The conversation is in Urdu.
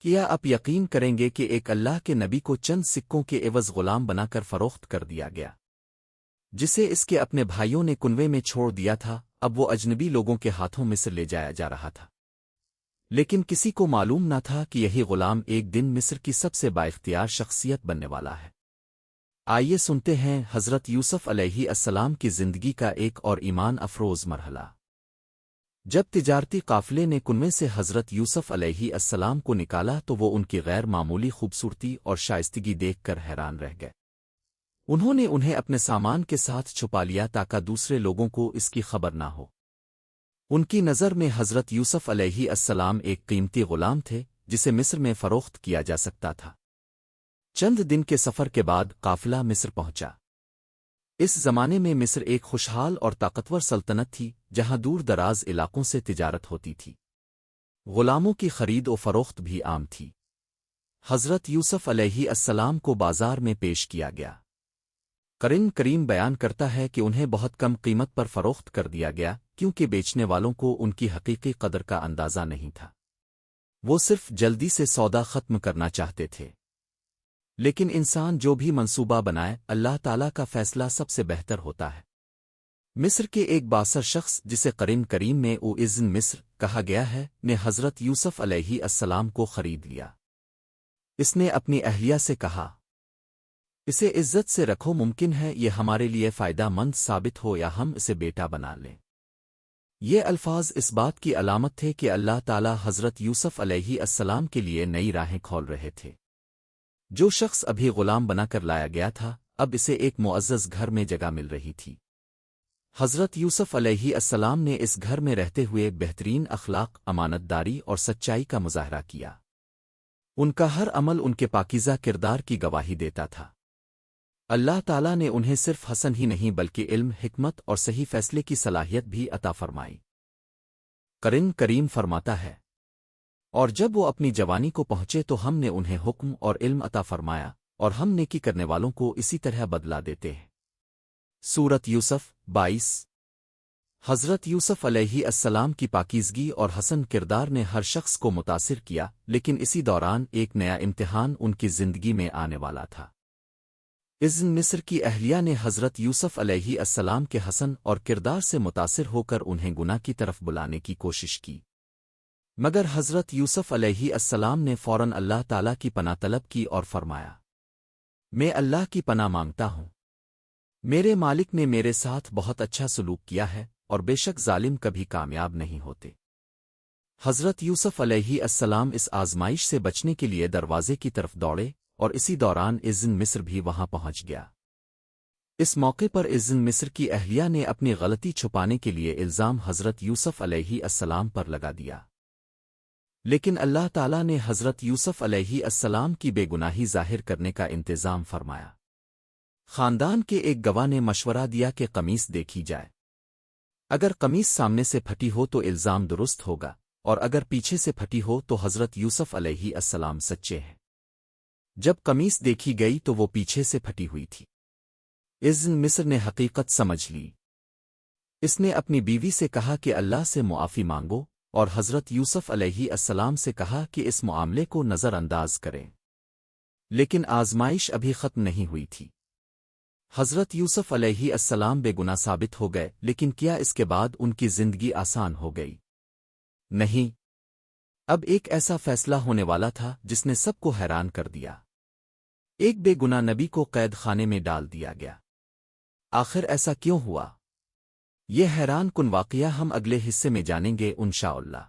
کیا آپ یقین کریں گے کہ ایک اللہ کے نبی کو چند سکوں کے عوض غلام بنا کر فروخت کر دیا گیا، جسے اس کے اپنے بھائیوں نے کنویں میں چھوڑ دیا تھا؟ اب وہ اجنبی لوگوں کے ہاتھوں مصر لے جایا جا رہا تھا، لیکن کسی کو معلوم نہ تھا کہ یہی غلام ایک دن مصر کی سب سے بااختیار شخصیت بننے والا ہے۔ آئیے سنتے ہیں حضرت یوسف علیہ السلام کی زندگی کا ایک اور ایمان افروز مرحلہ۔ جب تجارتی قافلے نے کنویں سے حضرت یوسف علیہ السلام کو نکالا تو وہ ان کی غیر معمولی خوبصورتی اور شائستگی دیکھ کر حیران رہ گئے۔ انہوں نے انہیں اپنے سامان کے ساتھ چھپا لیا تاکہ دوسرے لوگوں کو اس کی خبر نہ ہو۔ ان کی نظر میں حضرت یوسف علیہ السلام ایک قیمتی غلام تھے جسے مصر میں فروخت کیا جا سکتا تھا۔ چند دن کے سفر کے بعد قافلہ مصر پہنچا۔ اس زمانے میں مصر ایک خوشحال اور طاقتور سلطنت تھی جہاں دور دراز علاقوں سے تجارت ہوتی تھی۔ غلاموں کی خرید و فروخت بھی عام تھی۔ حضرت یوسف علیہ السلام کو بازار میں پیش کیا گیا۔ قرآن کریم بیان کرتا ہے کہ انہیں بہت کم قیمت پر فروخت کر دیا گیا کیونکہ بیچنے والوں کو ان کی حقیقی قدر کا اندازہ نہیں تھا۔ وہ صرف جلدی سے سودا ختم کرنا چاہتے تھے۔ لیکن انسان جو بھی منصوبہ بنائے، اللہ تعالیٰ کا فیصلہ سب سے بہتر ہوتا ہے۔ مصر کے ایک باصر شخص جسے قرآن کریم میں او اذن مصر کہا گیا ہے نے حضرت یوسف علیہ السلام کو خرید لیا۔ اس نے اپنی اہلیہ سے کہا، اسے عزت سے رکھو، ممکن ہے یہ ہمارے لیے فائدہ مند ثابت ہو یا ہم اسے بیٹا بنا لیں۔ یہ الفاظ اس بات کی علامت تھے کہ اللہ تعالیٰ حضرت یوسف علیہ السلام کے لیے نئی راہیں کھول رہے تھے۔ جو شخص ابھی غلام بنا کر لایا گیا تھا، اب اسے ایک معزز گھر میں جگہ مل رہی تھی۔ حضرت یوسف علیہ السلام نے اس گھر میں رہتے ہوئے بہترین اخلاق، امانت داری اور سچائی کا مظاہرہ کیا۔ ان کا ہر عمل ان کے پاکیزہ کردار کی گواہی دیتا تھا۔ اللہ تعالیٰ نے انہیں صرف حسن ہی نہیں بلکہ علم، حکمت اور صحیح فیصلے کی صلاحیت بھی عطا فرمائی۔ قرآن کریم فرماتا ہے، اور جب وہ اپنی جوانی کو پہنچے تو ہم نے انہیں حکم اور علم عطا فرمایا، اور ہم نیکی کرنے والوں کو اسی طرح بدلا دیتے ہیں۔ سورت یوسف 22۔ حضرت یوسف علیہ السلام کی پاکیزگی اور حسن کردار نے ہر شخص کو متاثر کیا، لیکن اسی دوران ایک نیا امتحان ان کی زندگی میں آنے والا تھا۔ اذن مصر کی اہلیہ نے حضرت یوسف علیہ السلام کے حسن اور کردار سے متاثر ہو کر انہیں گناہ کی طرف بلانے کی کوشش کی، مگر حضرت یوسف علیہ السلام نے فوراً اللہ تعالیٰ کی پناہ طلب کی اور فرمایا، میں اللہ کی پناہ مانگتا ہوں، میرے مالک نے میرے ساتھ بہت اچھا سلوک کیا ہے اور بے شک ظالم کبھی کامیاب نہیں ہوتے۔ حضرت یوسف علیہ السلام اس آزمائش سے بچنے کے لیے دروازے کی طرف دوڑے اور اسی دوران اذن مصر بھی وہاں پہنچ گیا۔ اس موقع پر اذن مصر کی اہلیہ نے اپنی غلطی چھپانے کے لیے الزام حضرت یوسف علیہ السلام پر لگا دیا، لیکن اللہ تعالیٰ نے حضرت یوسف علیہ السلام کی بے گناہی ظاہر کرنے کا انتظام فرمایا۔ خاندان کے ایک گواہ نے مشورہ دیا کہ قمیص دیکھی جائے، اگر قمیص سامنے سے پھٹی ہو تو الزام درست ہوگا، اور اگر پیچھے سے پھٹی ہو تو حضرت یوسف علیہ السلام سچے ہیں۔ جب قمیص دیکھی گئی تو وہ پیچھے سے پھٹی ہوئی تھی۔ اذن مصر نے حقیقت سمجھ لی۔ اس نے اپنی بیوی سے کہا کہ اللہ سے معافی مانگو، اور حضرت یوسف علیہ السلام سے کہا کہ اس معاملے کو نظر انداز کریں۔ لیکن آزمائش ابھی ختم نہیں ہوئی تھی۔ حضرت یوسف علیہ السلام بے گناہ ثابت ہو گئے، لیکن کیا اس کے بعد ان کی زندگی آسان ہو گئی؟ نہیں۔ اب ایک ایسا فیصلہ ہونے والا تھا جس نے سب کو حیران کر دیا۔ ایک بے گناہ نبی کو قید خانے میں ڈال دیا گیا۔ آخر ایسا کیوں ہوا؟ یہ حیران کن واقعہ ہم اگلے حصے میں جانیں گے انشاءاللہ۔